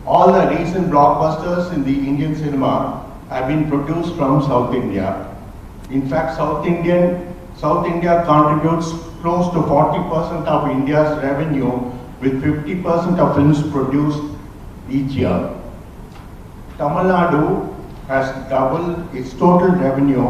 All the recent blockbusters in the Indian cinema have been produced from South India. In fact, South India contributes close to 40% of India's revenue, with 50% of films produced each year. Tamil Nadu has doubled its total revenue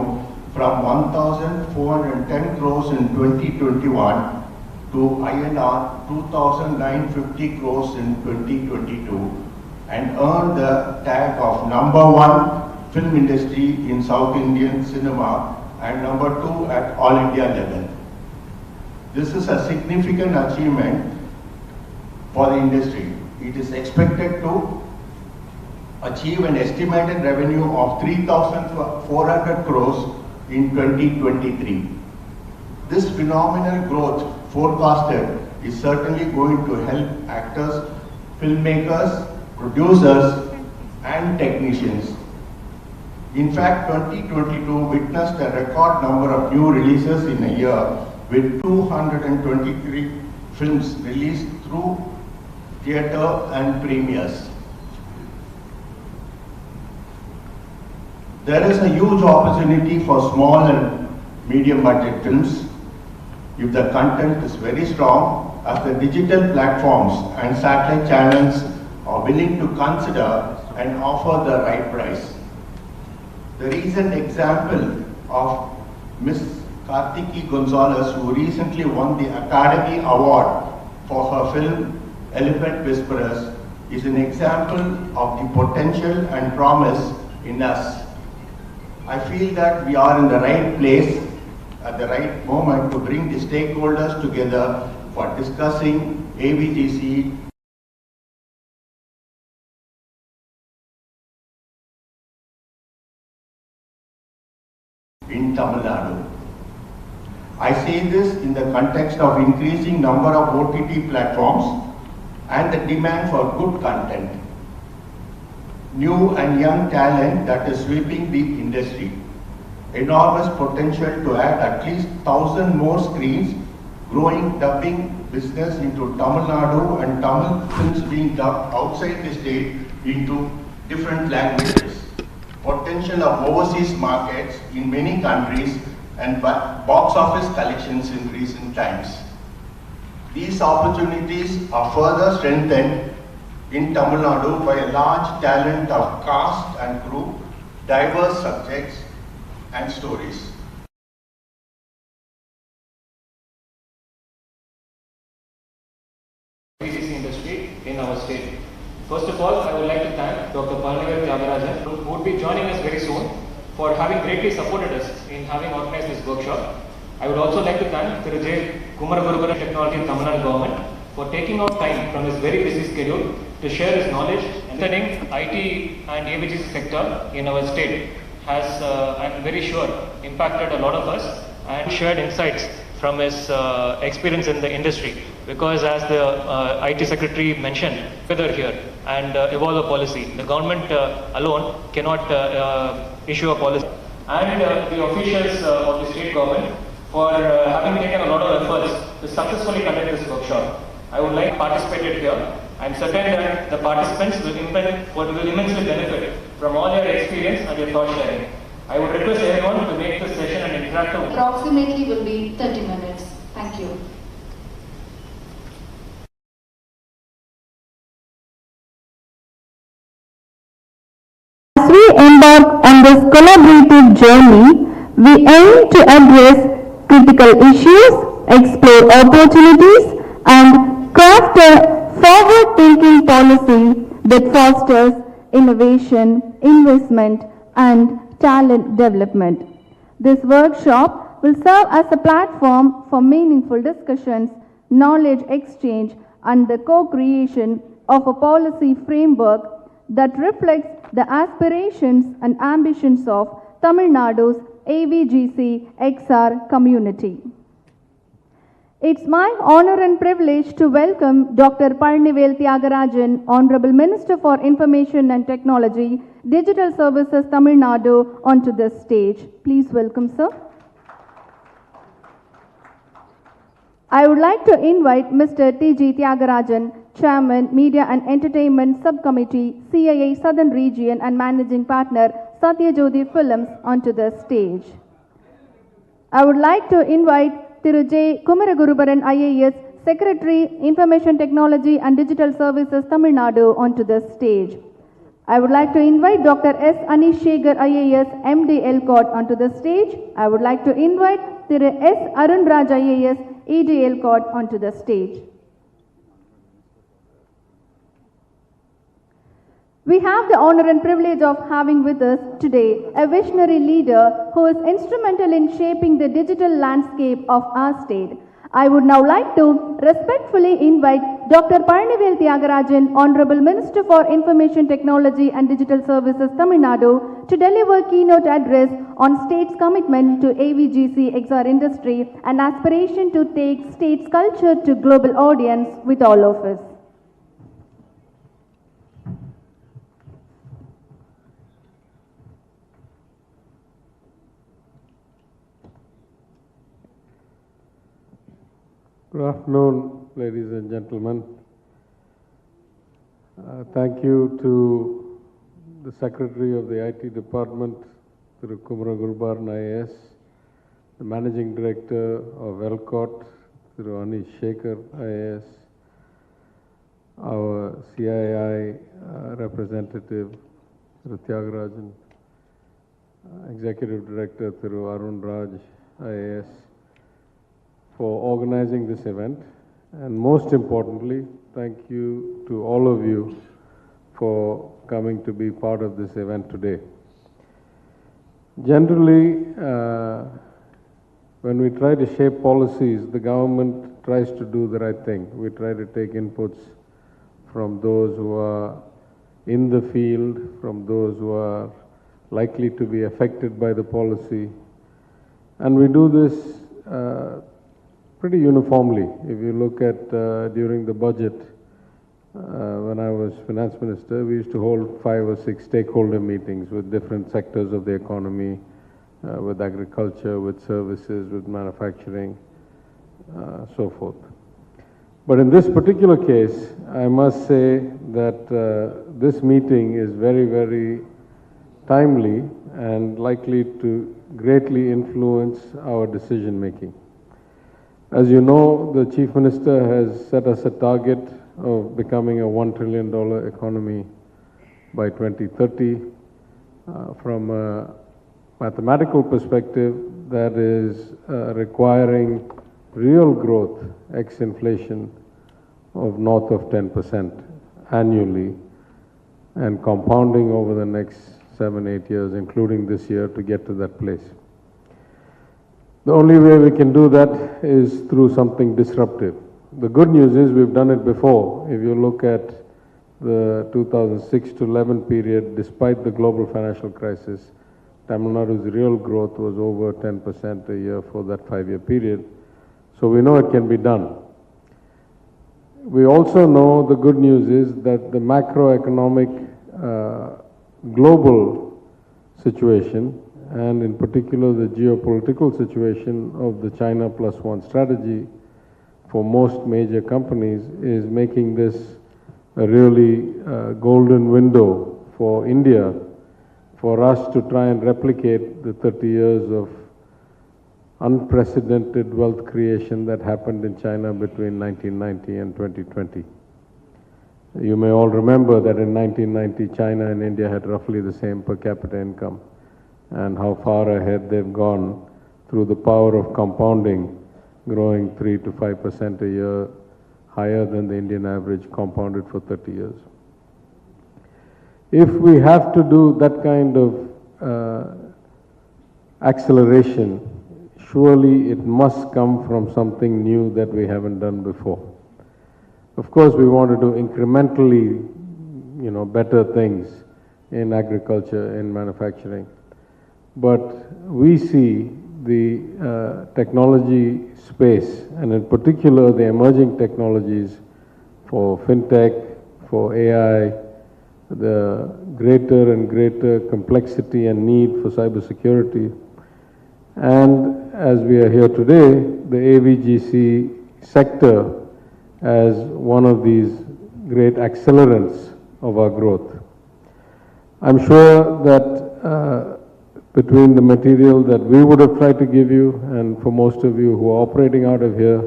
from 1,410 crores in 2021 to INR 2,950 crores in 2022 and earned the tag of #1 film industry in South Indian cinema and #2 at all India level. This is a significant achievement for the industry. It is expected to achieve an estimated revenue of 3,400 crores in 2023. This phenomenal growth forecasted is certainly going to help actors, filmmakers, producers, and technicians. In fact, 2022 witnessed a record number of new releases in a year, with 223 films released through theatre and premieres. There is a huge opportunity for small and medium budget films if the content is very strong, as the digital platforms and satellite channels are willing to consider and offer the right price. The recent example of Miss Karthiki Gonzalez, who recently won the Academy Award for her film Elephant Whisperers, is an example of the potential and promise in us. I feel that we are in the right place at the right moment to bring the stakeholders together for discussing AVGC in Tamil Nadu. I say this in the context of increasing number of OTT platforms and the demand for good content. New and young talent that is sweeping the industry. Enormous potential to add at least 1,000 more screens, growing dubbing business into Tamil Nadu and Tamil films being dubbed outside the state into different languages. Potential of overseas markets in many countries and box office collections in recent times. These opportunities are further strengthened in Tamil Nadu by a large talent of cast and crew, diverse subjects and stories. AVGC industry in our state. First of all, I would like to thank Dr. Thiagarajan, who would be joining us very soon, for having greatly supported us in having organized this workshop. I would also like to thank Thiru J. Kumaragurugara Technology Tamil Nadu government for taking out time from his very busy schedule to share his knowledge. Entering IT and AVGC sector in our state has, I'm very sure, impacted a lot of us and shared insights from his experience in the industry. Because as the IT secretary mentioned, whether here and evolve a policy, the government alone cannot issue a policy. And the officials of the state government for having taken a lot of efforts to successfully conduct this workshop. I would like to participate here. I am certain that the participants will immensely benefit from all your experience and your thought sharing. I would request everyone to make this session an interactive. Approximately will be 30 minutes. Thank you. As we embark on this collaborative journey, we aim to address critical issues, explore opportunities, and craft a forward-thinking policy that fosters innovation, investment, and talent development. This workshop will serve as a platform for meaningful discussions, knowledge exchange, and the co-creation of a policy framework that reflects the aspirations and ambitions of Tamil Nadu's AVGC XR community. It's my honor and privilege to welcome Dr. Thiagarajan, Honorable Minister for Information and Technology, Digital Services Tamil Nadu, onto this stage. Please welcome, sir. I would like to invite Mr. T.G. Tyagarajan, Chairman, Media and Entertainment Subcommittee, CII Southern Region and Managing Partner, Satyajodi Films, onto the stage. I would like to invite Thiru J. Kumaragurubaran IAS, Secretary, Information Technology and Digital Services, Tamil Nadu, onto the stage. I would like to invite Dr. S. Anish Shekhar IAS, MD LCOT, onto the stage. I would like to invite Thiru S. Arun Raj IAS, ED LCOT, onto the stage. We have the honor and privilege of having with us today a visionary leader who is instrumental in shaping the digital landscape of our state. I would now like to respectfully invite Dr. Palanivel Tyagarajan, Honorable Minister for Information Technology and Digital Services, Tamil Nadu, to deliver keynote address on state's commitment to AVGC XR industry and aspiration to take state's culture to global audience with all of us. Good afternoon, ladies and gentlemen. Thank you to the Secretary of the IT Department, Thiru Kumaragurubaran IAS, the Managing Director of LCOT, Thiru Anish Shekhar IAS, our CII representative, Thiru Tyagarajan, Executive Director, Thiru Arun Raj IAS, for organizing this event, and most importantly, thank you to all of you for coming to be part of this event today. Generally, when we try to shape policies, the government tries to do the right thing. We try to take inputs from those who are in the field, from those who are likely to be affected by the policy, and we do this pretty uniformly. If you look at during the budget, when I was finance minister, we used to hold 5 or 6 stakeholder meetings with different sectors of the economy, with agriculture, with services, with manufacturing, so forth. But in this particular case, I must say that this meeting is very, very timely and likely to greatly influence our decision making. As you know, the Chief Minister has set us a target of becoming a $1 trillion economy by 2030. From a mathematical perspective, that is requiring real growth, ex-inflation, of north of 10% annually, and compounding over the next 7-8 years, including this year, to get to that place. The only way we can do that is through something disruptive. The good news is we've done it before. If you look at the 2006 to 11 period, despite the global financial crisis, Tamil Nadu's real growth was over 10% a year for that 5-year period. So we know it can be done. We also know the good news is that the macroeconomic global situation, and in particular the geopolitical situation of the China plus one strategy for most major companies, is making this a really golden window for India, for us to try and replicate the 30 years of unprecedented wealth creation that happened in China between 1990 and 2020. You may all remember that in 1990, China and India had roughly the same per capita income, and how far ahead they've gone through the power of compounding, growing 3 to 5% a year, higher than the Indian average compounded for 30 years. If we have to do that kind of acceleration, surely it must come from something new that we haven't done before. Of course, we want to do incrementally, better things in agriculture, in manufacturing. But we see the technology space, and in particular the emerging technologies for fintech, for AI, the greater and greater complexity and need for cybersecurity. And as we are here today, the AVGC sector as one of these great accelerants of our growth. I'm sure that between the material that we would have tried to give you and for most of you who are operating out of here,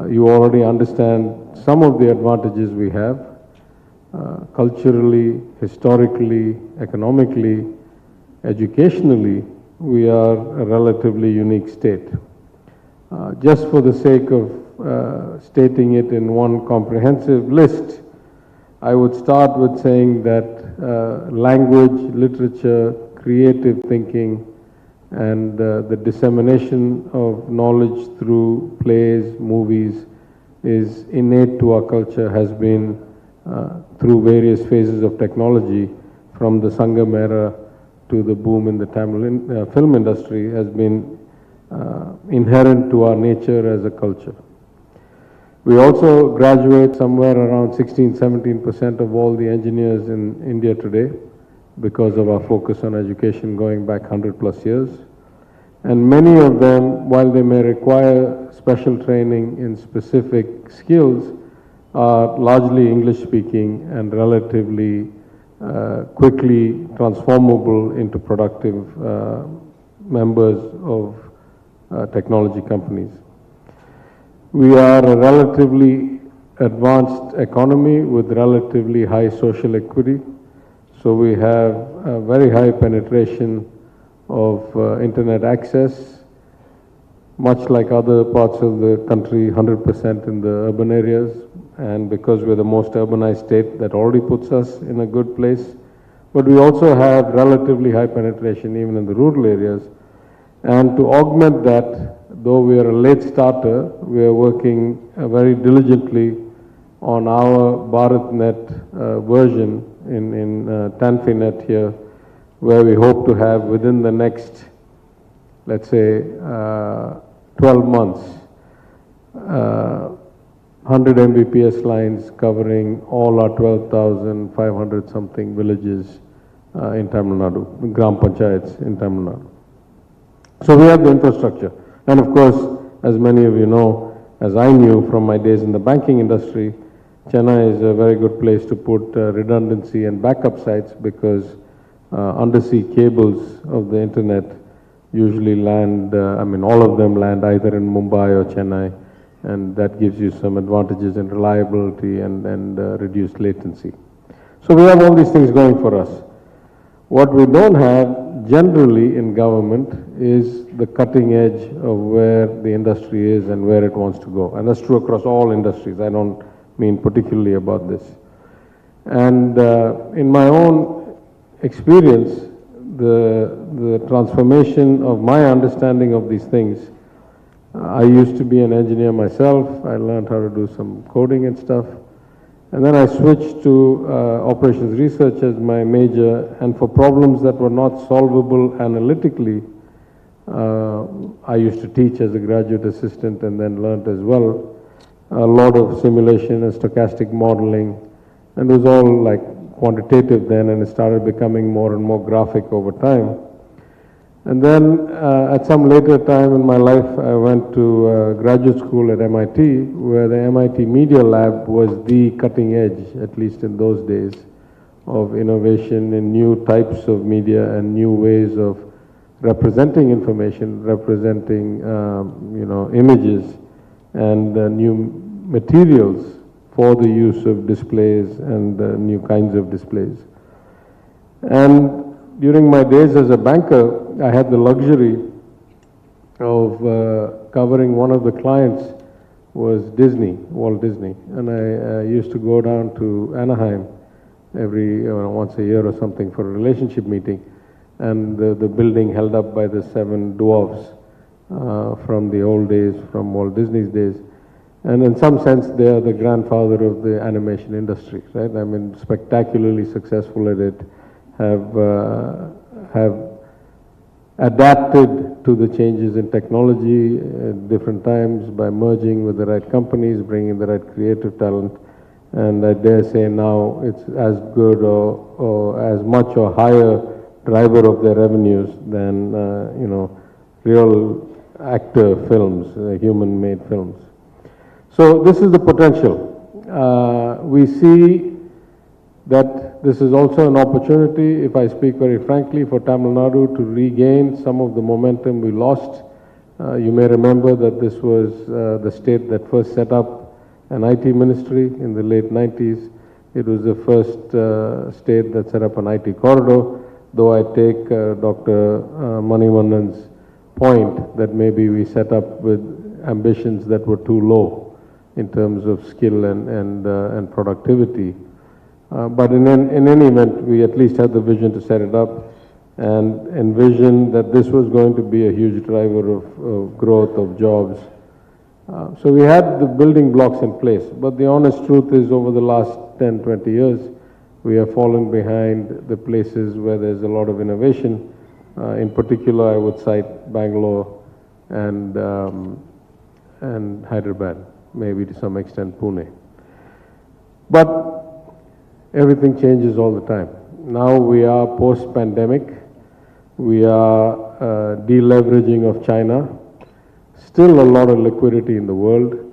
you already understand some of the advantages we have culturally, historically, economically, educationally. We are a relatively unique state. Just for the sake of stating it in one comprehensive list, I would start with saying that language, literature, creative thinking, and the dissemination of knowledge through plays, movies is innate to our culture, has been through various phases of technology, from the Sangam era to the boom in the Tamil film industry, has been inherent to our nature as a culture. We also graduate somewhere around 16-17% of all the engineers in India today because of our focus on education going back 100+ years. And many of them, while they may require special training in specific skills, are largely English speaking and relatively quickly transformable into productive members of technology companies. We are a relatively advanced economy with relatively high social equity. So we have a very high penetration of internet access, much like other parts of the country, 100% in the urban areas. And because we're the most urbanized state, that already puts us in a good place. But we also have relatively high penetration even in the rural areas. And to augment that, though we are a late starter, we are working very diligently on our BharatNet version in ThanthiNet here, where we hope to have within the next, let's say, 12 months, 100 Mbps lines covering all our 12,500 something villages in Tamil Nadu, Gram Panchayats in Tamil Nadu. So we have the infrastructure. And of course, as many of you know, as I knew from my days in the banking industry, Chennai is a very good place to put redundancy and backup sites because undersea cables of the internet usually land, all of them land either in Mumbai or Chennai, and that gives you some advantages in reliability and reduced latency. So we have all these things going for us. What we don't have generally in government is the cutting edge of where the industry is and where it wants to go. And that's true across all industries. I don't mean particularly about this. And in my own experience, the transformation of my understanding of these things, I used to be an engineer myself. I learned how to do some coding and stuff. And then I switched to operations research as my major, and for problems that were not solvable analytically, I used to teach as a graduate assistant and then learned as well a lot of simulation and stochastic modeling, and it was all like quantitative then, and it started becoming more and more graphic over time. And then at some later time in my life, I went to graduate school at MIT, where the MIT Media Lab was the cutting edge, at least in those days, of innovation in new types of media and new ways of representing information, representing images, and new materials for the use of displays and new kinds of displays. And during my days as a banker, I had the luxury of covering one of the clients was Disney, Walt Disney. And I used to go down to Anaheim every once a year or something for a relationship meeting. And the building held up by the 7 dwarfs from the old days, from Walt Disney's days. And in some sense, they are the grandfather of the animation industry, right? I mean, spectacularly successful at it, have adapted to the changes in technology at different times by merging with the right companies, bringing the right creative talent. And I dare say now it's as good or as much or higher driver of their revenues than, real actor films, human-made films. So this is the potential. We see that this is also an opportunity, if I speak very frankly, for Tamil Nadu to regain some of the momentum we lost. You may remember that this was the state that first set up an IT ministry in the late 90s. It was the first state that set up an IT corridor, though I take Dr. Manimannan's point that maybe we set up with ambitions that were too low in terms of skill and productivity. But in any event, we at least had the vision to set it up and envision that this was going to be a huge driver of growth, of jobs. So we had the building blocks in place, but the honest truth is over the last 10, 20 years, we have fallen behind the places where there's a lot of innovation. In particular, I would cite Bangalore and Hyderabad, maybe to some extent Pune. But everything changes all the time. Now we are post-pandemic. We are deleveraging of China. Still a lot of liquidity in the world.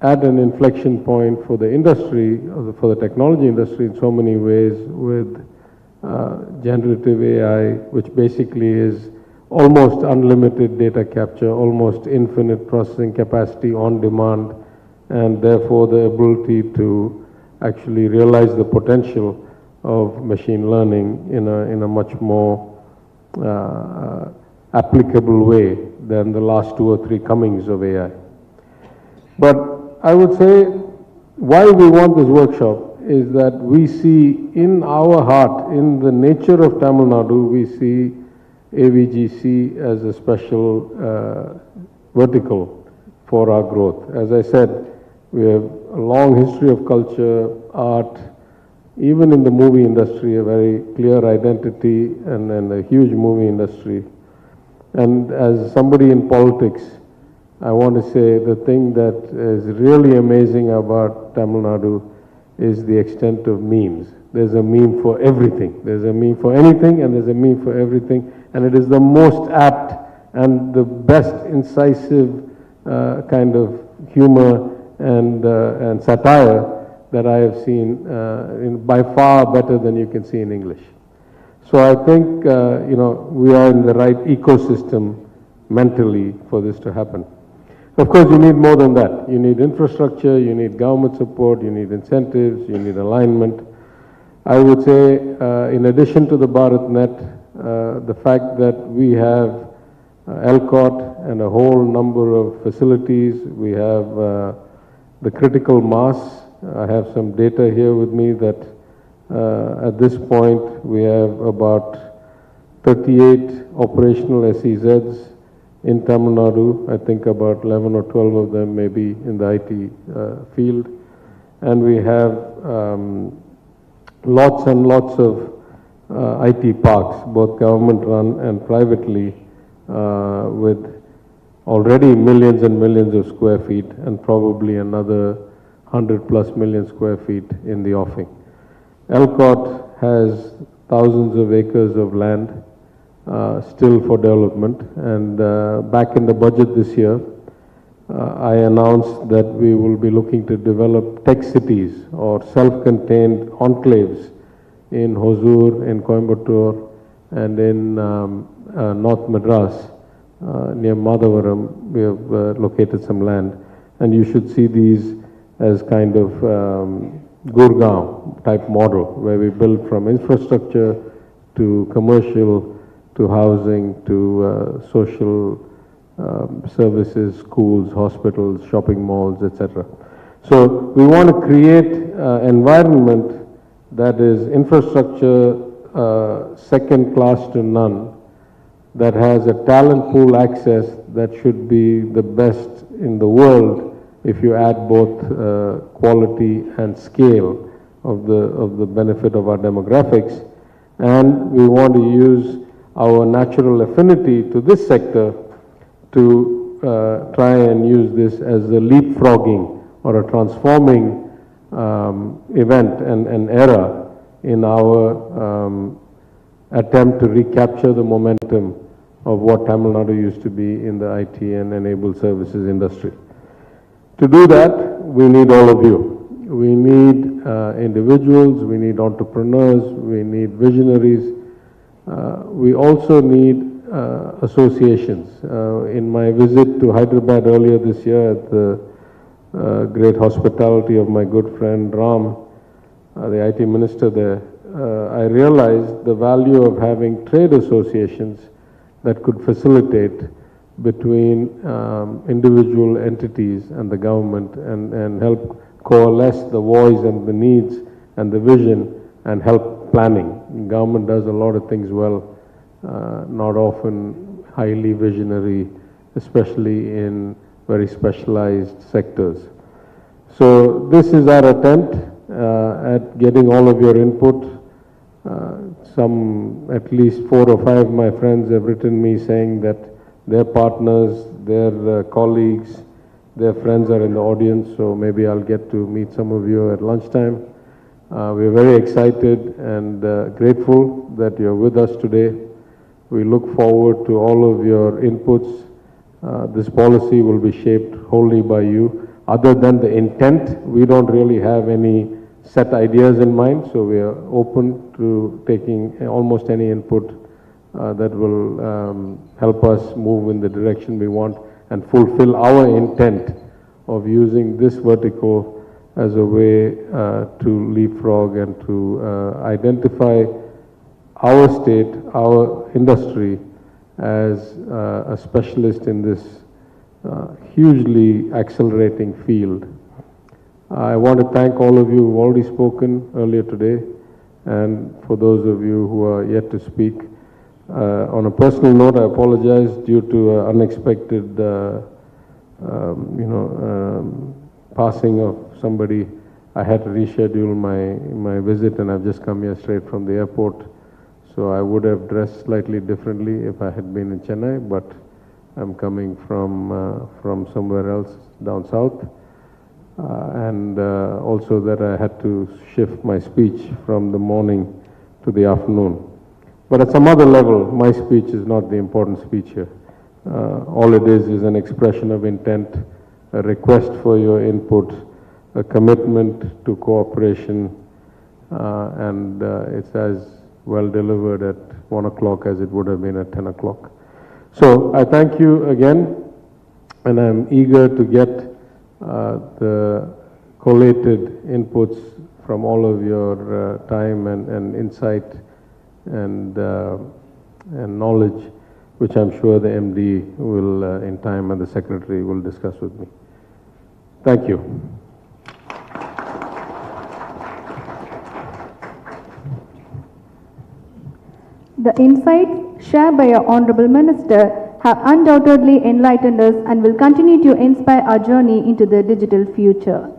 At an inflection point for the industry, for the technology industry in so many ways with generative AI, which basically is almost unlimited data capture, almost infinite processing capacity on demand, and therefore the ability to actually realize the potential of machine learning in a much more applicable way than the last 2 or 3 comings of AI. But I would say why we want this workshop is that we see in our heart, in the nature of Tamil Nadu, we see AVGC as a special vertical for our growth. As I said, we have a long history of culture, art, even in the movie industry, a very clear identity and a huge movie industry. And as somebody in politics, I want to say the thing that is really amazing about Tamil Nadu is the extent of memes. There's a meme for everything. There's a meme for anything and there's a meme for everything. And it is the most apt and the best incisive kind of humor and satire that I have seen by far better than you can see in English. So I think, we are in the right ecosystem mentally for this to happen. Of course, you need more than that. You need infrastructure, you need government support, you need incentives, you need alignment. I would say, in addition to the BharatNet, the fact that we have ELCOT and a whole number of facilities, we have the critical mass. I have some data here with me that at this point we have about 38 operational SEZs in Tamil Nadu. I think about 11 or 12 of them may be in the IT field. And we have lots and lots of IT parks, both government run and privately, with already millions and millions of square feet and probably another 100+ million square feet in the offing. ELCOT has thousands of acres of land still for development, and back in the budget this year, I announced that we will be looking to develop tech cities or self-contained enclaves in Hosur, in Coimbatore, and in North Madras, near Madhavaram. We have located some land, and you should see these as kind of Gurgaon type model, where we build from infrastructure to commercial to housing to social services, schools, hospitals, shopping malls, etc. So we want to create an environment that is infrastructure second class to none, that has a talent pool access that should be the best in the world if you add both quality and scale of the benefit of our demographics. And we want to use our natural affinity to this sector to try and use this as a leapfrogging or a transforming event and era in our attempt to recapture the momentum of what Tamil Nadu used to be in the IT and enabled services industry. To do that, we need all of you. We need individuals, we need entrepreneurs, we need visionaries. We also need associations. In my visit to Hyderabad earlier this year at the great hospitality of my good friend Ram, the IT minister there, I realized the value of having trade associations that could facilitate between individual entities and the government and help coalesce the voice and the needs and the vision and help planning. Government does a lot of things well, not often highly visionary, especially in very specialized sectors. So this is our attempt at getting all of your input. At least 4 or 5 of my friends have written me saying that their partners, their colleagues, their friends are in the audience, so maybe I'll get to meet some of you at lunchtime. We're very excited and grateful that you're with us today. We look forward to all of your inputs. This policy will be shaped wholly by you. Other than the intent, we don't really have any set ideas in mind, so we are open to taking almost any input that will help us move in the direction we want and fulfill our intent of using this vertical as a way to leapfrog and to identify our state, our industry as a specialist in this hugely accelerating field. I want to thank all of you who have already spoken earlier today, and for those of you who are yet to speak. On a personal note, I apologize due to unexpected, passing of somebody. I had to reschedule my visit, and I've just come here straight from the airport. So I would have dressed slightly differently if I had been in Chennai, but I'm coming from somewhere else down south. And also that I had to shift my speech from the morning to the afternoon. But at some other level, my speech is not the important speech here. All it is an expression of intent, a request for your input, a commitment to cooperation, and it's as well delivered at 1 o'clock as it would have been at 10 o'clock. So I thank you again, and I'm eager to get the collated inputs from all of your time and insight and knowledge, which I'm sure the MD will in time and the Secretary will discuss with me. Thank you. The insights shared by our Honorable Minister have undoubtedly enlightened us and will continue to inspire our journey into the digital future.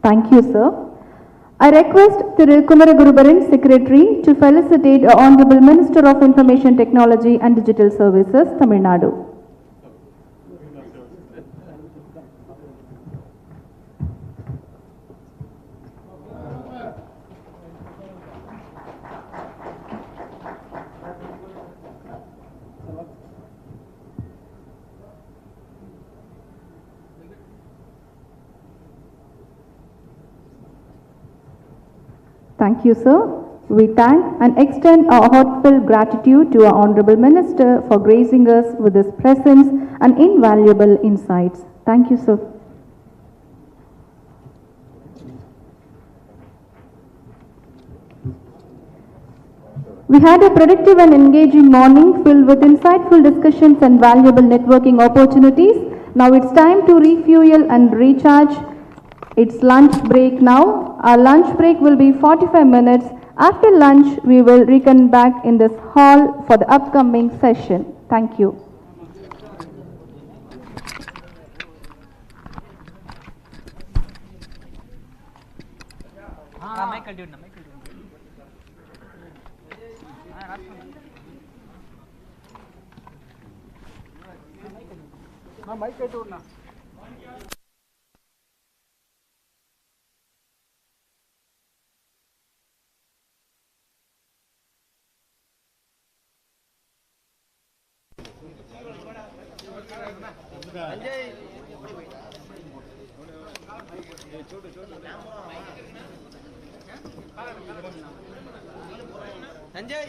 Thank you, sir. I request Thiru Kumaragurubaran, Secretary, to felicitate our Honorable Minister of Information Technology and Digital Services, Tamil Nadu. Thank you, sir. We thank and extend our heartfelt gratitude to our Honorable Minister for gracing us with his presence and invaluable insights. Thank you, sir. We had a productive and engaging morning filled with insightful discussions and valuable networking opportunities. Now it's time to refuel and recharge. It's lunch break now. Our lunch break will be 45 minutes. After lunch, we will reconvene back in this hall for the upcoming session. Thank you. Sanjay.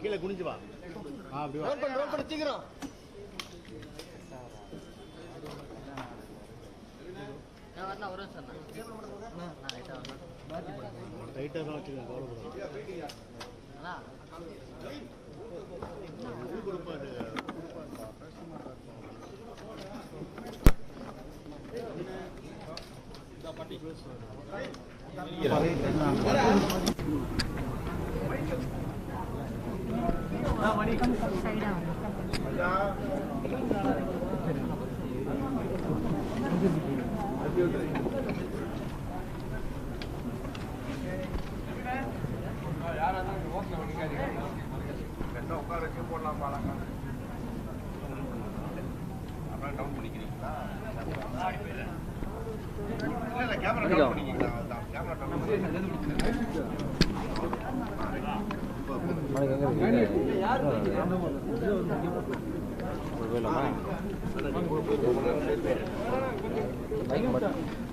கீழே குனிஞ்சு வா. Role பண்ணு சீக்கிரம். நான் வரேன் sir. நான் ரைட்டா வரேன். ரைட்டா தான் வச்சுக்கோங்க, கவலைப்படாதீங்க. அண்ணா இது குரூப்பாடு இந்த பட்டி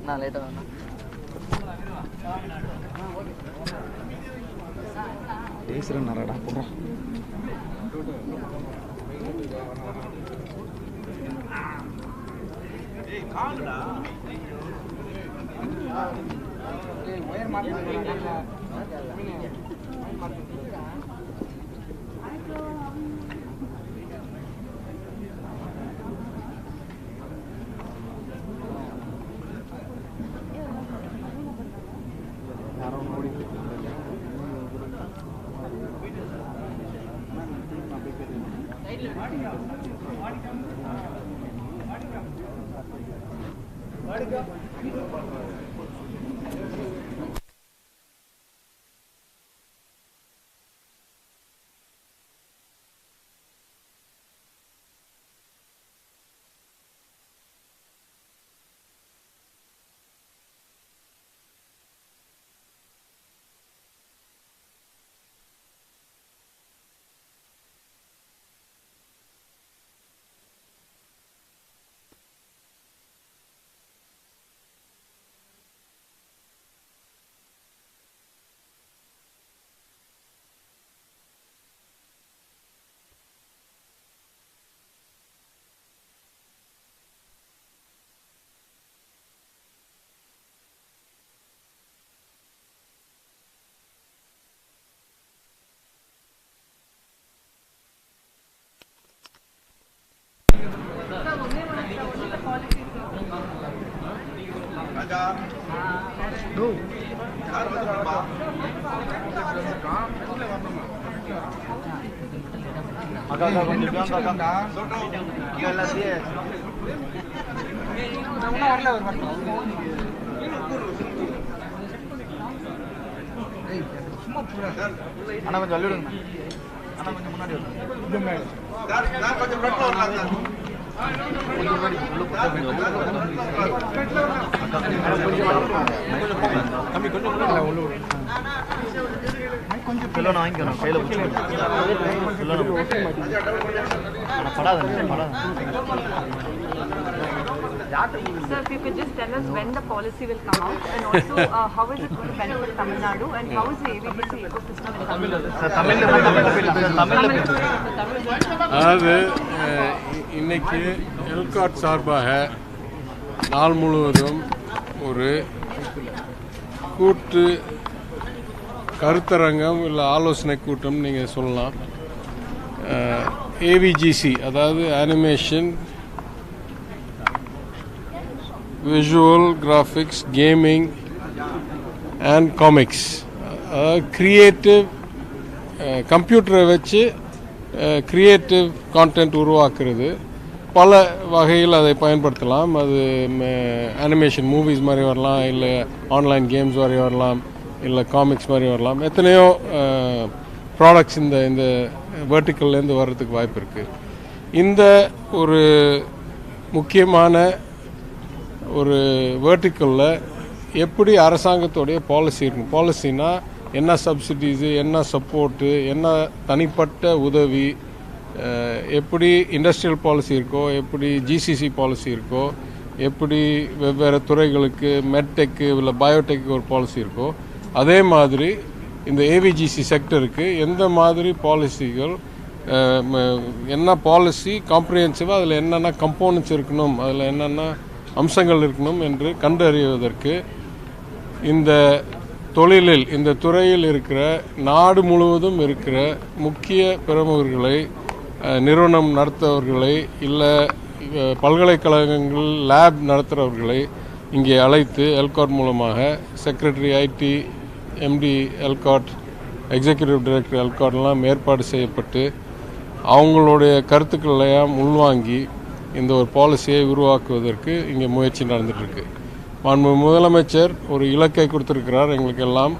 நான் லேட்டா வரேன். பேசுறேன் நரடா போறோம். ஏய் கால்டா. ஏய் ஒயர் மாட்டீங்க. அண்ணா கொஞ்சம் அள்ளி விடுங்க. அண்ணா கொஞ்சம் முன்னாடி கொஞ்சம் பிள்ளை வாங்கிக்கணும் கையில் படாத. Sir, if you could just tell us when the policy will come out and also how is it going to benefit Tamil Nadu and how is the AVBC ecosystem in Tamil Nadu? அதாவது இன்னைக்கு எல்காட் சார்பாக நாள் முழுவதும் ஒரு கூட்டு கருத்தரங்கம் இல்லை ஆலோசனை கூட்டம் நீங்கள் சொல்லலாம். ஏவிஜிசி அதாவது animation, visual graphics, gaming and comics, அதாவது கிரியேட்டிவ் கம்ப்யூட்டரை வச்சு கிரியேட்டிவ் கான்டென்ட் உருவாக்குறது பல வகையில் அதை பயன்படுத்தலாம். அது அனிமேஷன் மூவிஸ் மாதிரி வரலாம், இல்லை ஆன்லைன் கேம்ஸ் மாதிரி வரலாம், இல்லை காமிக்ஸ் மாதிரி வரலாம். எத்தனையோ ப்ராடக்ட்ஸ் இந்த வெர்டிக்கல்லேருந்து வர்றதுக்கு வாய்ப்பு இருக்குது. இந்த ஒரு முக்கியமான ஒரு வெர்டிக்கலில் எப்படி அரசாங்கத்தோடைய பாலிசி இருக்கும். பாலிசினா என்ன சப்சிடிஸு, என்ன சப்போர்ட்டு, என்ன தனிப்பட்ட உதவி, எப்படி இண்டஸ்ட்ரியல் பாலிசி இருக்கோ, எப்படி ஜிசிசி பாலிசி இருக்கோ, எப்படி வெவ்வேறு துறைகளுக்கு மெட்டெக்கு இல்லை பயோடெக்கு ஒரு பாலிசி இருக்கோ, அதே மாதிரி இந்த ஏவிஜிசி செக்டருக்கு எந்த மாதிரி பாலிசிகள், என்ன பாலிசி காம்ப்ரிஹென்சிவாக அதில் என்னென்ன கம்போனன்ட்ஸ் இருக்கணும், அதில் என்னென்ன அம்சங்கள் இருக்கணும் என்று கண்டறிவதற்கு இந்த தொழிலில் இந்த துறையில் இருக்கிற நாடு முழுவதும் இருக்கிற முக்கிய பிரமுகர்களை, நிறுவனம் நடத்துபவர்களை, இல்லை பல்கலைக்கழகங்கள் லேப் நடத்துகிறவர்களை இங்கே அழைத்து எல்காட் மூலமாக secretary IT, MD ELCOT, executive director எல்காட்லாம் ஏற்பாடு செய்யப்பட்டு அவங்களுடைய கருத்துக்களையும் உள்வாங்கி இந்த ஒரு பாலிசியை உருவாக்குவதற்கு இங்கே முயற்சி நடந்துகிட்ருக்கு. மாண்பு முதலமைச்சர் ஒரு இலக்கை கொடுத்துருக்கிறார் எங்களுக்கு எல்லாம்.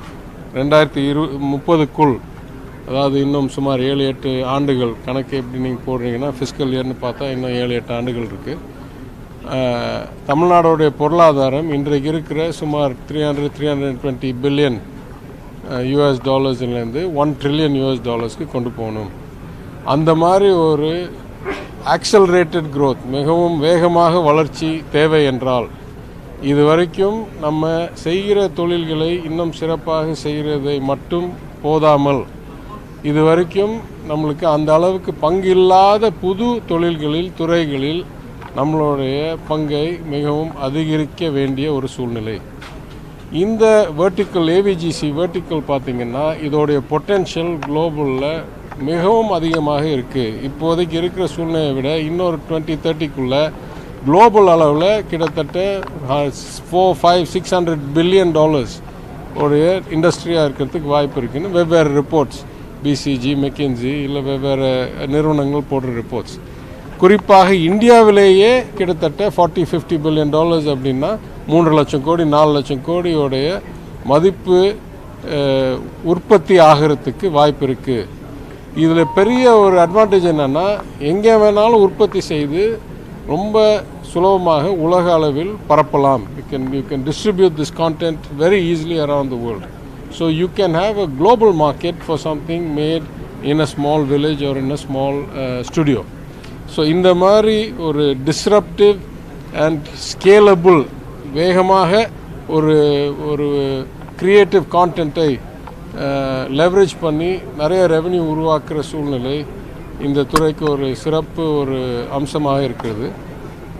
2030க்குள், அதாவது இன்னும் சுமார் 7-8 ஆண்டுகள் கணக்கு எப்படி நீங்கள் போடுறீங்கன்னா ஃபிஸ்கல் இயர்னு பார்த்தா இன்னும் 7-8 ஆண்டுகள் இருக்குது. தமிழ்நாடுடைய பொருளாதாரம் இன்றைக்கு இருக்கிற சுமார் $320 பில்லியன் யூஎஸ்லேருந்து $1 ட்ரில்லியன் யூஎஸ்க்கு கொண்டு போகணும். அந்த மாதிரி ஒரு ஆக்சலரேட்டட் growth, மிகவும் வேகமாக வளர்ச்சி தேவை என்றால், இது வரைக்கும் நம்ம செய்கிற தொழில்களை இன்னும் சிறப்பாக செய்கிறதை மட்டும் போதாமல், இது வரைக்கும் நம்மளுக்கு அந்த அளவுக்கு பங்கு இல்லாத புது தொழில்களில், துறைகளில் நம்மளுடைய பங்கை மிகவும் அதிகரிக்க வேண்டிய ஒரு சூழ்நிலை. இந்த வெர்டிக்கல் ஏவிஜிசி வெர்டிக்கல் பார்த்திங்கன்னா இதோடைய பொட்டென்ஷியல் குளோபலில் மிகவும் அதிகமாக இருக்குது. இப்போதைக்கு இருக்கிற சூழ்நிலையை விட இன்னொரு 2030க்குள்ளே குளோபல் அளவில் கிட்டத்தட்ட $400-600 பில்லியன் உடைய இண்டஸ்ட்ரியாக இருக்கிறதுக்கு வாய்ப்பு இருக்குதுன்னு வெவ்வேறு ரிப்போர்ட்ஸ், பிசிஜி, மெக்கின்சி, இல்லை வெவ்வேறு நிறுவனங்கள் போடுற ரிப்போர்ட்ஸ். குறிப்பாக இந்தியாவிலேயே கிட்டத்தட்ட $40-50 பில்லியன் அப்படின்னா 3 லட்சம் கோடி 4 லட்சம் கோடியோடைய மதிப்பு உற்பத்தி ஆகிறதுக்கு வாய்ப்பு இருக்குது. இதில் பெரிய ஒரு அட்வான்டேஜ் என்னென்னா, எங்கே வேணாலும் உற்பத்தி செய்து ரொம்ப சுலபமாக உலக அளவில் பரப்பலாம். You can distribute this content very easily around the world. So you can have a global market for something made in a small village or in a small studio. So இந்த மாதிரி ஒரு disruptive and scalable, வேகமாக ஒரு creative content-ஐ leverage பண்ணி நிறைய revenue உருவாக்குற சூழ்நிலை இந்த துறைக்கு ஒரு சிறப்பு ஒரு அம்சமாக இருக்கிறது.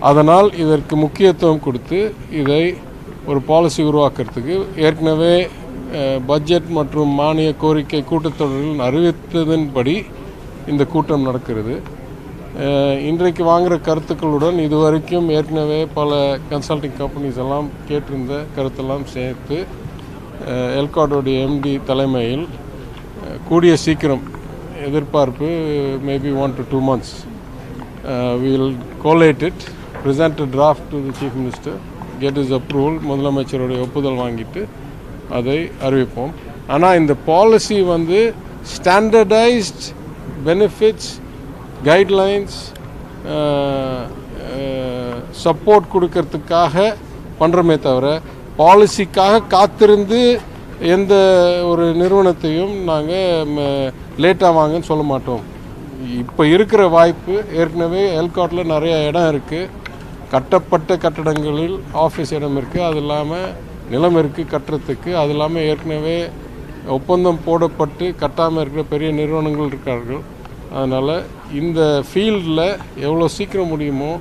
அதனால் இதற்கு முக்கியத்துவம் கொடுத்து இதை ஒரு பாலிசி உருவாக்குறதுக்கு ஏற்கனவே பட்ஜெட் மற்றும் மானிய கோரிக்கை கூட்டத்தொடரில் அறிவித்ததன்படி இந்த கூட்டம் நடக்கிறது. இன்றைக்கு வாங்குகிற கருத்துக்களுடன் இதுவரைக்கும் ஏற்கனவே பல கன்சல்டிங் கம்பெனிஸ் எல்லாம் கேட்டிருந்த கருத்தெல்லாம் சேர்த்து எல்காடோடைய எம்டி தலைமையில் கூடிய சீக்கிரம், எதிர்பார்ப்பு maybe 1 to 2 months, we will collate it, present a draft to the Chief Minister, get his approval, முதலமைச்சருடைய ஒப்புதல் வாங்கிட்டு அதை அறிவிப்போம். ஆனால் இந்த பாலிசி வந்து ஸ்டாண்டர்டைஸ்ட் பெனிஃபிட்ஸ், கைட்லைன்ஸ், சப்போர்ட் கொடுக்கறதுக்காக பண்ணுறமே தவிர பாலிசிக்காக காத்திருந்து எந்த ஒரு நிறுவனத்தையும் நாங்கள் லேட்டாக வாங்கன்னு சொல்ல மாட்டோம். இப்போ இருக்கிற வாய்ப்பு, ஏற்கனவே எல்காட்டில் நிறைய இடம் இருக்குது, கட்டப்பட்ட கட்டடங்களில் ஆஃபீஸ் இடம் இருக்குது, அது இல்லாமல் நிலம் இருக்குது கட்டுறதுக்கு, அது இல்லாமல் ஏற்கனவே ஒப்பந்தம் போடப்பட்டு கட்டாமல் இருக்கிற பெரிய நிறுவனங்கள் இருக்கார்கள். அதனால் இந்த ஃபீல்டில் எவ்வளோ சீக்கிரம் முடியுமோ,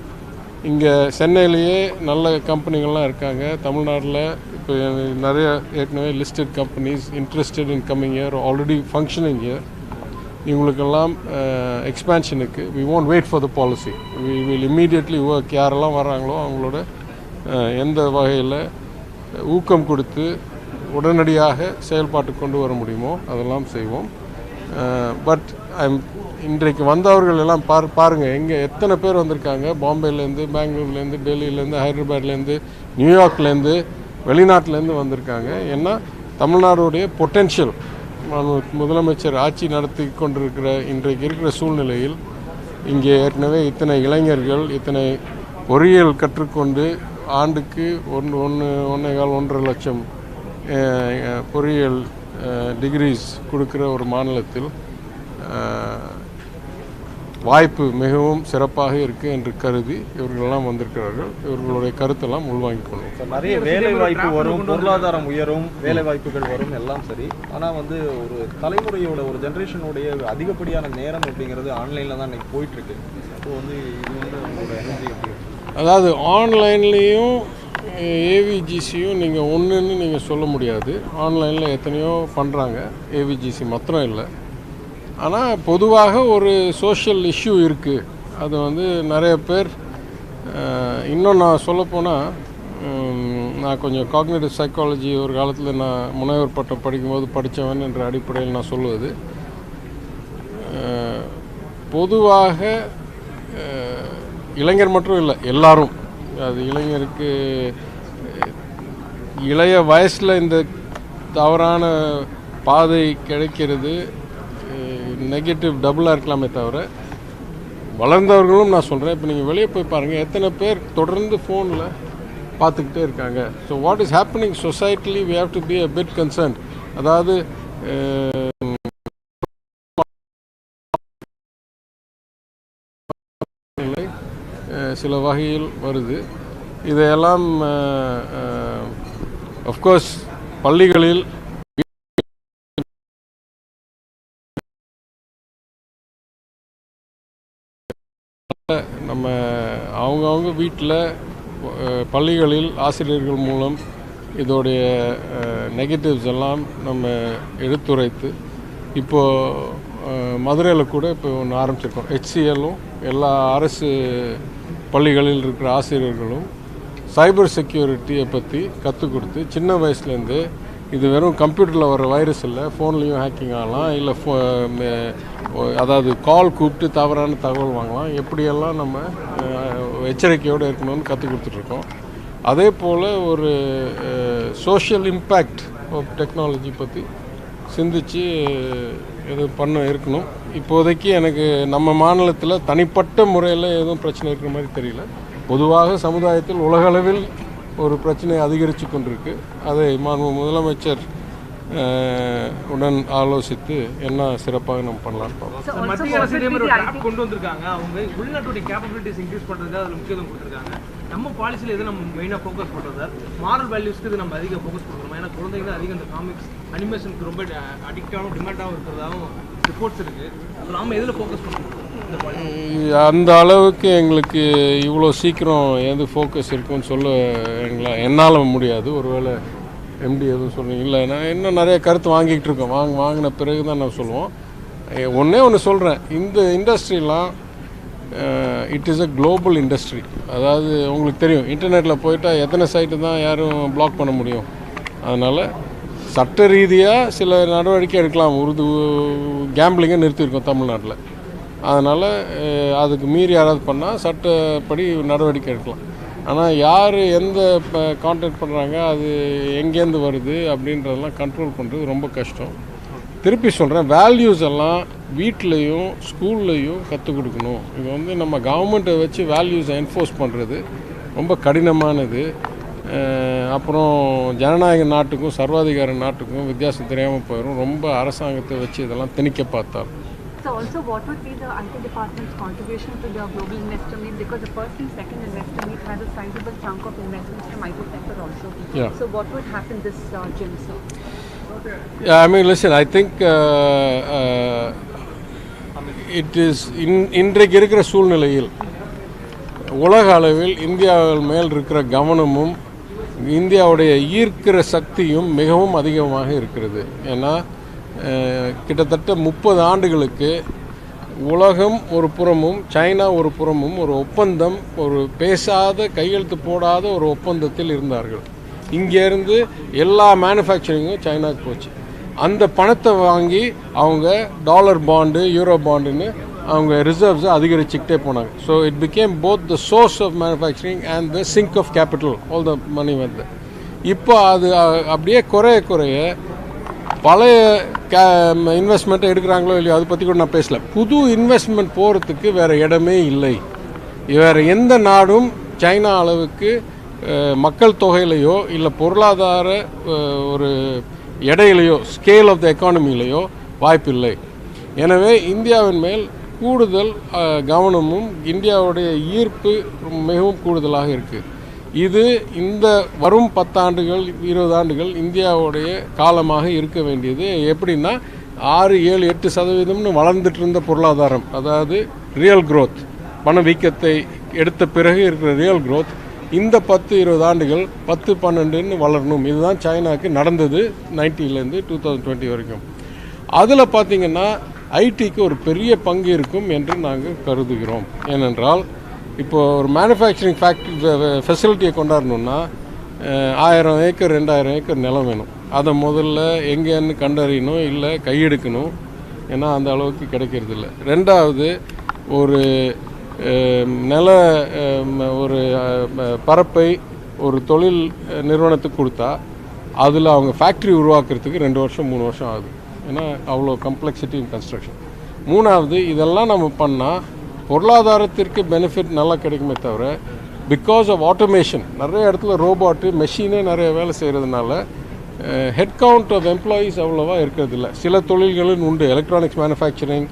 இங்கே சென்னையிலேயே நல்ல கம்பெனிகள்லாம் இருக்காங்க, தமிழ்நாட்டில் இப்போ நிறைய ஏற்கனவே listed companies interested in coming year, already functioning year, இவங்களுக்கெல்லாம் எக்ஸ்பேன்ஷனுக்கு we won't wait for the policy, we will immediately work. யாரெல்லாம் வராங்களோ அவங்களோட எந்த வகையில் ஊக்கம் கொடுத்து உடனடியாக செயல்பாட்டு கொண்டு வர முடியுமோ அதெல்லாம் செய்வோம். பட் இன்றைக்கு வந்தவர்கள் எல்லாம் பாருங்கள் எங்கே எத்தனை பேர் வந்திருக்காங்க. பாம்பேலேருந்து, பெங்களூர்லேருந்து, டெல்லியிலேருந்து, ஹைதராபாத்லேருந்து, நியூயார்க்லேருந்து, வெளிநாட்டிலேருந்து வந்திருக்காங்க. ஏன்னா தமிழ்நாடுடைய பொட்டென்ஷியல் முதலமைச்சர் ஆட்சி நடத்தி கொண்டிருக்கிற இன்றைக்கு இருக்கிற சூழ்நிலையில் இங்கே ஏற்கனவே இத்தனை இளைஞர்கள் இத்தனை பொறியியல் கற்றுக்கொண்டு ஆண்டுக்கு 1.5 லட்சம் பொறியியல் டிகிரிஸ் கொடுக்குற ஒரு மாநிலத்தில் வாய்ப்பு மிகவும் சிறப்பாக இருக்குது என்று கருதி இவர்களெல்லாம் வந்திருக்கிறார்கள். இவர்களுடைய கருத்தெல்லாம் உள்வாங்கிக் கொள்ளும். நிறைய வேலை வாய்ப்பு வரும், பொருளாதாரம் உயரும், வேலை வாய்ப்புகள் வரும், எல்லாம் சரி. ஆனால் ஒரு தலைமுறையோட ஒரு ஜென்ரேஷனுடைய அதிகப்படியான நேரம் அப்படிங்கிறது ஆன்லைனில் தான் இன்றைக்கி போயிட்டுருக்கு. ஸோ இது உங்களோட எனர்ஜி எப்படி? அதாவது ஆன்லைன்லேயும் ஏவிஜிசியும் நீங்கள் ஒன்றுன்னு நீங்கள் சொல்ல முடியாது. ஆன்லைனில் எத்தனையோ பண்ணுறாங்க, ஏவிஜிசி மாத்திரம் இல்லை. ஆனால் பொதுவாக ஒரு சோஷியல் இஷ்யூ இருக்குது. அது நிறைய பேர் இன்னும் நான் சொல்லப்போனால் நான் கொஞ்சம் காக்னிட்டிவ் சைக்காலஜி ஒரு காலத்தில் நான் முனைவர் பட்டம் படிக்கும்போது படித்தவன் என்ற அடிப்படையில் நான் சொல்லுவது, பொதுவாக இளைஞர் மட்டும் இல்லை, எல்லாரும், அது இளைஞருக்கு இளைய வயசில் இந்த தவறான பாதை கிடைக்கிறது நெகட்டிவ் டபுளாக இருக்கலாமே தவிர, வளர்ந்தவர்களும் நான் சொல்கிறேன். இப்போ நீங்கள் வெளியே போய் பாருங்கள், எத்தனை பேர் தொடர்ந்து ஃபோனில் பார்த்துக்கிட்டே இருக்காங்க. So what is happening societally we have to be a bit concerned. அதாவது சில வகையில் வருது. இதையெல்லாம் அஃப்கோர்ஸ் பள்ளிகளில் நம்ம அவங்கவுங்க வீட்டில் பள்ளிகளில் ஆசிரியர்கள் மூலம் இதோடைய நெகட்டிவ்ஸ் எல்லாம் நம்ம எடுத்துரைத்து, இப்போது மதுரையில் கூட இப்போ ஒன்று ஆரம்பிச்சிருக்கோம். HCLம் எல்லா அரசு பள்ளிகளில் இருக்கிற ஆசிரியர்களும் சைபர் செக்யூரிட்டியை பற்றி கற்றுக் கொடுத்து சின்ன வயசுலேருந்து, இது வெறும் கம்ப்யூட்டரில் வர வைரஸ் இல்லை, ஃபோன்லேயும் ஹேக்கிங் ஆகலாம், இல்லை அதாவது கால் கூப்பிட்டு தவறான தகவல் வாங்கலாம், எப்படியெல்லாம் நம்ம எச்சரிக்கையோடு இருக்கணும்னு கற்றுக் கொடுத்துட்ருக்கோம். அதே போல் ஒரு சோஷியல் இம்பேக்ட் ஆஃப் டெக்னாலஜி பற்றி சிந்தித்து இது இருக்கணும். இப்போதைக்கு எனக்கு நம்ம மாநிலத்தில் தனிப்பட்ட முறையில் எதுவும் பிரச்சனை இருக்கிற மாதிரி தெரியல. பொதுவாக சமுதாயத்தில் உலகளவில் ஒரு பிரச்சனை அதிகரித்து கொண்டிருக்கு. அதை முதலமைச்சர் உடன் ஆலோசித்து என்ன சிறப்பாக நம்ம பண்ணலாம்னு பார்ப்போம். மத்திய அரசு ஒரு ஆப் கொண்டு வந்திருக்காங்க. அவங்க உள்நாட்டுடைய கேப்பபிலிட்டிஸ் இன்க்ரீஸ் பண்ணுறதுக்கு அதில் முக்கியத்துவம் கொடுத்துருக்காங்க. நம்ம பாலிசியில் எது நம்ம மெயினாக ஃபோக்கஸ் பண்ணுறது, மாரல் வேல்யூஸ்க்கு இது நம்ம அதிகம் ஃபோக்கஸ் பண்ணுறோம். ஏன்னா குழந்தைங்க தான் அதிகம் இந்த காமிக்ஸ் அனிமேஷனுக்கு ரொம்ப அடிக்டாகவும் டிமாண்டாகவும் இருக்கிறதாகவும் ரிப்போர்ட்ஸ் இருக்குது. அதில் நம்ம எதில் ஃபோக்கஸ் பண்ணுறோம்? அந்த அளவுக்கு எங்களுக்கு இவ்வளோ சீக்கிரம் எது ஃபோக்கஸ் இருக்குன்னு சொல்ல என்னால் முடியாது. ஒருவேளை எம்டி எதுவும் சொல்கிறீங்க? இல்லை, நான் இன்னும் நிறைய கருத்து வாங்கிக்கிட்டு இருக்கோம். வாங்கின பிறகு தான் நான் சொல்லுவோம். ஒன்று சொல்கிறேன், இந்த இண்டஸ்ட்ரிலாம் it is a global industry. அதாவது உங்களுக்கு தெரியும், இன்டர்நெட்டில் போயிட்டால் எத்தனை சைட்டு தான் யாரும் பிளாக் பண்ண முடியும். அதனால் சட்ட ரீதியாக சில நடவடிக்கை எடுக்கலாம். கேம்பிளிங்கை நிறுத்தியிருக்கோம் தமிழ்நாட்டில். அதனால் அதுக்கு மீறி யாராவது பண்ணால் சட்டப்படி நடவடிக்கை எடுக்கலாம். ஆனால் யார் எந்த கான்டாக்ட் பண்ணுறாங்க, அது எங்கேருந்து வருது அப்படின்றதெல்லாம் கண்ட்ரோல் பண்ணுறது ரொம்ப கஷ்டம். திருப்பி சொல்கிறேன், வேல்யூஸ் எல்லாம் வீட்லேயும் ஸ்கூல்லையும் கற்றுக் கொடுக்கணும். இது நம்ம கவர்மெண்ட்டை வச்சு வேல்யூஸை என்ஃபோர்ஸ் பண்ணுறது ரொம்ப கடினமானது. அப்புறம் ஜனநாயக நாட்டுக்கும் சர்வாதிகார நாட்டுக்கும் வித்தியாசம் தெரியாமல் போயிடும். ரொம்ப அரசாங்கத்தை வச்சு இதெல்லாம் திணிக்க பார்த்தால். So also, what would be the IT department's contribution to the global investor meet? Because the first and second investor meet has a sizable chunk of investments from IT sector also. Yeah. So what would happen this June, sir? Yeah, I mean, listen, I think it is இன்றைக்கு இருக்கிற சூழ்நிலையில் உலக அளவில் இந்தியாவில் மேல் இருக்கிற கவனமும் இந்தியாவுடைய ஈர்க்கிற சக்தியும் மிகவும் அதிகமாக இருக்கிறது. ஏன்னா கிட்டத்தட்ட 30 ஆண்டுகளுக்கு உலகம் ஒரு புறமும் சைனா ஒரு புறமும் ஒரு ஒப்பந்தம், ஒரு பேசாத கையெழுத்து போடாத ஒரு ஒப்பந்தத்தில் இருந்தார்கள். இங்கேருந்து எல்லா மேனுஃபேக்சரிங்கும் சைனாவுக்கு போச்சு. அந்த பணத்தை வாங்கி அவங்க டாலர் பாண்டு யூரோ பாண்டுன்னு அவங்க ரிசர்வ்ஸை அதிகரிச்சுக்கிட்டே போனாங்க. So it became both the source of manufacturing and the sink of capital, all the money வந்து. இப்போ அது அப்படியே குறைய பழைய இன்வெஸ்ட்மெண்ட்டை எடுக்கிறாங்களோ இல்லையோ அதை பற்றி கூட நான் பேசல. புது இன்வெஸ்ட்மெண்ட் போகிறதுக்கு வேறு இடமே இல்லை. வேறு எந்த நாடும் சைனா அளவுக்கு மக்கள் தொகையிலையோ இல்லை பொருளாதார ஒரு எடையிலையோ ஸ்கேல் ஆஃப் த எக்கானமிலையோ வாய்ப்பில்லை. எனவே இந்தியாவின் மேல் கூடுதல் கவனமும் இந்தியாவுடைய ஈர்ப்பு மிகவும் கூடுதலாக இருக்குது. இது இந்த வரும் 10 ஆண்டுகள் 20 ஆண்டுகள் இந்தியாவுடைய காலமாக இருக்க வேண்டியது. எப்படின்னா 6, 7, 8% வளர்ந்துட்டு இருந்த பொருளாதாரம், அதாவது ரியல் க்ரோத், பணவீக்கத்தை எடுத்த பிறகு இருக்கிற ரியல் க்ரோத் இந்த 10-20 ஆண்டுகள் 10-12 வளரணும். இதுதான் சைனாவுக்கு நடந்தது 90லேருந்து 2020 வரைக்கும். அதில் பார்த்திங்கன்னா ஐடிக்கு ஒரு பெரிய பங்கு இருக்கும் என்று நாங்கள் கருதுகிறோம். ஏனென்றால் இப்போது ஒரு மேனுஃபேக்சரிங் ஃபெசிலிட்டியை கொண்டாடணுன்னா 1000 ஏக்கர் 2000 ஏக்கர் நிலம் வேணும். அதை முதல்ல எங்கேன்னு கண்டறியணும், இல்லை கையெடுக்கணும். ஏன்னா அந்த அளவுக்கு கிடைக்கிறதில்ல. ரெண்டாவது, ஒரு ஒரு பரப்பை ஒரு தொழில் நிறுவனத்துக்கு கொடுத்தா அதில் அவங்க ஃபேக்ட்ரி உருவாக்குறதுக்கு 2 வருஷம் 3 வருஷம் ஆகுது. ஏன்னா அவ்வளோ கம்ப்ளெக்சிட்டி இன் கன்ஸ்ட்ரக்ஷன். மூணாவது, இதெல்லாம் நம்ம பண்ணால் பொருளாதாரத்திற்கு பெனிஃபிட் நல்லா கிடைக்குமே தவிர, பிகாஸ் ஆஃப் ஆட்டோமேஷன், நிறைய இடத்துல ரோபாட்டு மெஷினே நிறைய வேலை செய்கிறதுனால ஹெட் கவுண்ட் ஆஃப் எம்ப்ளாயீஸ் அவ்வளோவா இருக்கிறதில்ல. சில தொழில்களும் உண்டு, எலக்ட்ரானிக்ஸ் மேனுஃபேக்சரிங்,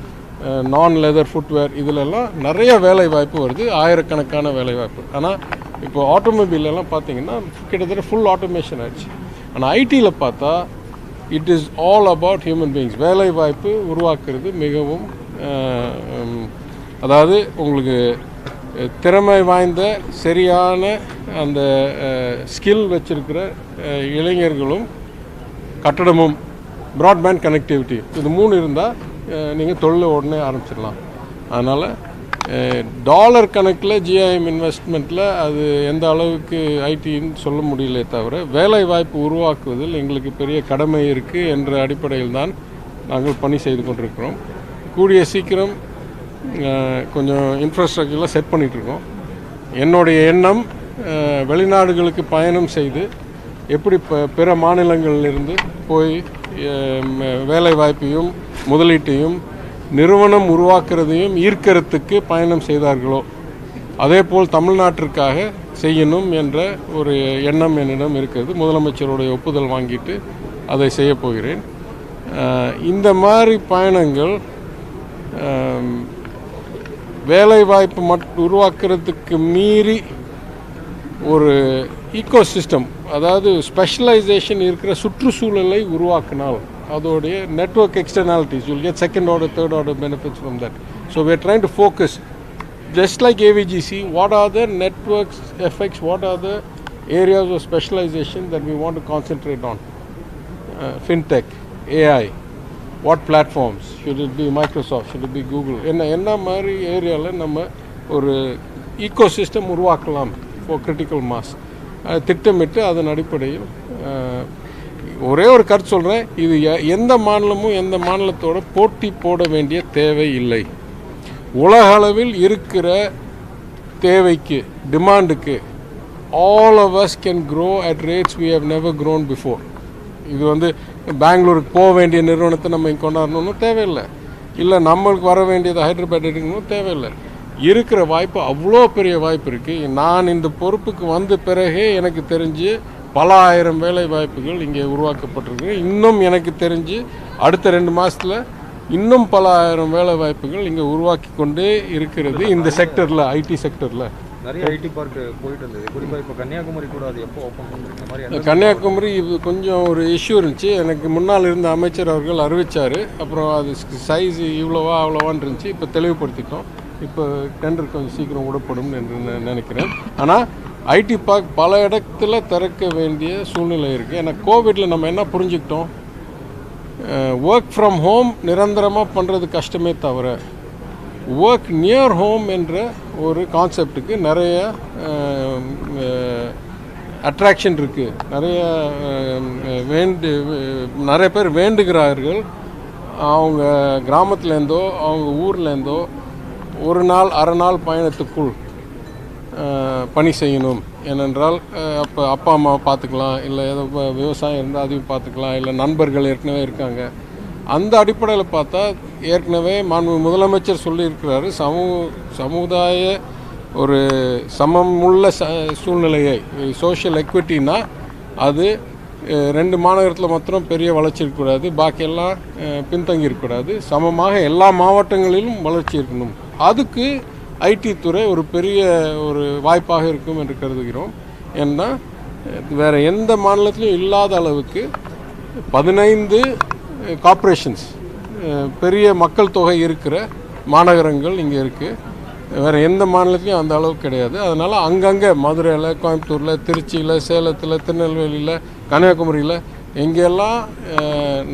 நான் லெதர் ஃபுட்வேர், இதிலெல்லாம் நிறைய வேலை வாய்ப்பு வருது, ஆயிரக்கணக்கான வேலை வாய்ப்பு. ஆனால் இப்போ ஆட்டோமொபைலெல்லாம் பார்த்தீங்கன்னா கிட்டத்தட்ட ஃபுல் ஆட்டோமேஷன் ஆயிடுச்சு. ஆனால் ஐடியில் பார்த்தா it is all about human beings. வேலை வாய்ப்பு உருவாக்குறது மிகவும், அதாவது உங்களுக்கு திறமை வாய்ந்த சரியான அந்த ஸ்கில் வச்சிருக்கிற இளைஞர்களும் கட்டடமும் ப்ராட்பேண்ட் கனெக்டிவிட்டி, இது 3 இருந்தால் நீங்கள் தொழிலை உடனே ஆரம்பிச்சிடலாம். அதனால் டாலர் கணக்கில் ஜிஐஎம் இன்வெஸ்ட்மெண்ட்டில் அது எந்த அளவுக்கு ஐடின்னு சொல்ல முடியலே தவிர, வேலை வாய்ப்பு உருவாக்குவதில் எங்களுக்கு பெரிய கடமை இருக்குது என்ற அடிப்படையில் தான் நாங்கள் பணி செய்து கொண்டிருக்கிறோம். கூடிய சீக்கிரம் கொஞ்சம் இன்ஃப்ராஸ்ட்ரக்சர்லாம் செட் பண்ணிகிட்ருக்கோம். என்னுடைய எண்ணம் வெளிநாடுகளுக்கு பயணம் செய்து எப்படி பிற மாநிலங்களிலிருந்து போய் வேலை வாய்ப்பையும் முதலீட்டையும் நிறுவனம் உருவாக்குறதையும் ஈர்க்கிறதுக்கு பயணம் செய்தார்களோ அதே போல் தமிழ்நாட்டிற்காக செய்யணும் என்ற ஒரு எண்ணம் என்னிடம் இருக்கிறது. முதலமைச்சருடைய ஒப்புதல் வாங்கிட்டு அதை செய்ய போகிறேன். இந்த மாதிரி பயணங்கள் வேலை வாய்ப்பு உருவாக்குறதுக்கு மீறி ஒரு ஈகோசிஸ்டம், அதாவது ஸ்பெஷலைசேஷன் இருக்கிற சுற்றுச்சூழலை உருவாக்கினால் அதோடைய network எக்ஸ்டர்னாலிட்டிஸ், you'll get second order, third order benefits from that. So we are trying to focus, just like AVGC, what are the networks effects, what are the areas of specialization that we want to concentrate on. Fintech, AI, what platforms, should it be Microsoft, should it be Google, என்ன மாதிரி ஏரியாவில் நம்ம ஒரு ecosystem உருவாக்கலாம் for critical mass. திட்டமிட்டு அதன் அடிப்படையில் ஒரே ஒரு கருத்து சொல்கிறேன், இது எந்த மாநிலமும் எந்த மாநிலத்தோட போட்டி போட வேண்டிய தேவை இல்லை. உலக அளவில் இருக்கிற தேவைக்கு, டிமாண்டுக்கு all of us can grow at rates we have never grown before. இது பெங்களூருக்கு போக வேண்டிய நிறுவனத்தை நம்ம இங்கே கொண்டாடணும்னு தேவையில்லை, இல்லை நம்மளுக்கு வர வேண்டியது ஹைதராபாத் எடுக்கணும் தேவையில்லை. இருக்கிற வாய்ப்பு அவ்வளோ பெரிய வாய்ப்பு இருக்குது. நான் இந்த பொறுப்புக்கு வந்த பிறகே எனக்கு தெரிஞ்சு பல ஆயிரம் வேலை வாய்ப்புகள் இங்கே உருவாக்கப்பட்டிருக்கு. இன்னும் எனக்கு தெரிஞ்சு அடுத்த 2 மாதத்தில் இன்னும் பல ஆயிரம் வேலை வாய்ப்புகள் இங்கே உருவாக்கி கொண்டே இருக்கிறது. இந்த செக்டரில், ஐடி செக்டரில் நிறைய ஐடி பார்க் போயிட்டு இருந்தது. குறிப்பாக இப்போ கன்னியாகுமரி கூட அது எப்போ ஓப்பன் பண்ணுற மாதிரி? கன்னியாகுமரி இது கொஞ்சம் ஒரு இஷ்யூ இருந்துச்சு. எனக்கு முன்னால் இருந்த அமைச்சர் அவர்கள் அறிவித்தார். அப்புறம் அது சைஸ் இவ்வளோவா அவ்வளோவான்னு இருந்துச்சு. இப்போ தெளிவுபடுத்திட்டோம். இப்போ டெண்டர் கொஞ்சம் சீக்கிரம் விடப்படும் என்று நினைக்கிறேன். ஆனால் ஐடி பார்க் பல இடத்துல திறக்க வேண்டிய சூழ்நிலை இருக்குது. ஏன்னா கோவிட்டில் நம்ம என்ன புரிஞ்சுக்கிட்டோம், ஒர்க் ஃப்ரம் ஹோம் நிரந்தரமாக பண்ணுறது கஷ்டமே தவிர ஒர்க் நியர் ஹோம் என்ற ஒரு கான்செப்டுக்கு நிறைய அட்ராக்ஷன் இருக்குது. நிறைய பேர் வேண்டுகிறார்கள். அவங்க கிராமத்துலேருந்தோ அவங்க ஊர்லேருந்தோ ஒரு நாள் அரை நாள் பயணத்துக்குள் பணி செய்யணும். ஏனென்றால் அப்போ அப்பா அம்மாவை பார்த்துக்கலாம், இல்லை ஏதோ விவசாயம் இருந்தால் அதையும் பார்த்துக்கலாம், இல்லை நண்பர்கள் ஏற்கனவே இருக்காங்க. அந்த அடிப்படையில் பார்த்தா ஏற்கனவே முதலமைச்சர் சொல்லியிருக்கிறாரு, சமுதாய ஒரு சமமுள்ள சூழ்நிலையை, சோஷியல் எக்விட்டினா அது 2 மாநகரத்தில் மாத்திரம் பெரிய வளர்ச்சி இருக்கக்கூடாது, பாக்கியெல்லாம் பின்தங்கி இருக்கக்கூடாது, சமமாக எல்லா மாவட்டங்களிலும் வளர்ச்சி இருக்கணும். அதுக்கு ஐடி துறை ஒரு பெரிய ஒரு வாய்ப்பாக இருக்கும் என்று கருதுகிறோம். ஏன்னா வேறு எந்த மாநிலத்திலும் இல்லாத அளவுக்கு 15 கார்ப்பரேஷன்ஸ், பெரிய மக்கள் தொகை இருக்கிற மாநகரங்கள் இங்கே இருக்குது. வேறு எந்த மாநிலத்திலையும் அந்த அளவுக்கு கிடையாது. அதனால் அங்கங்கே மதுரையில், கோயம்புத்தூரில், திருச்சியில், சேலத்தில், திருநெல்வேலியில், கன்னியாகுமரியில் எங்கெல்லாம்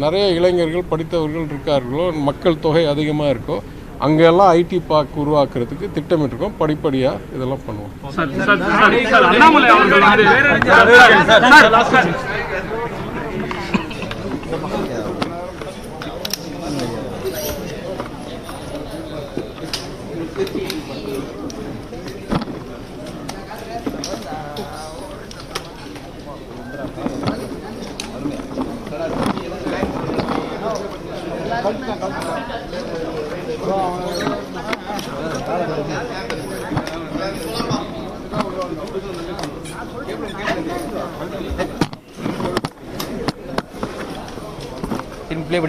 நிறைய இளைஞர்கள் படித்தவர்கள் இருக்கார்களோ, மக்கள் தொகை அதிகமாக இருக்கோ, அங்கெல்லாம் ஐடி பார்க் உருவாக்குறதுக்கு திட்டமிட்டிருக்கோம். படிப்படியாக இதெல்லாம் பண்ணுவோம். in play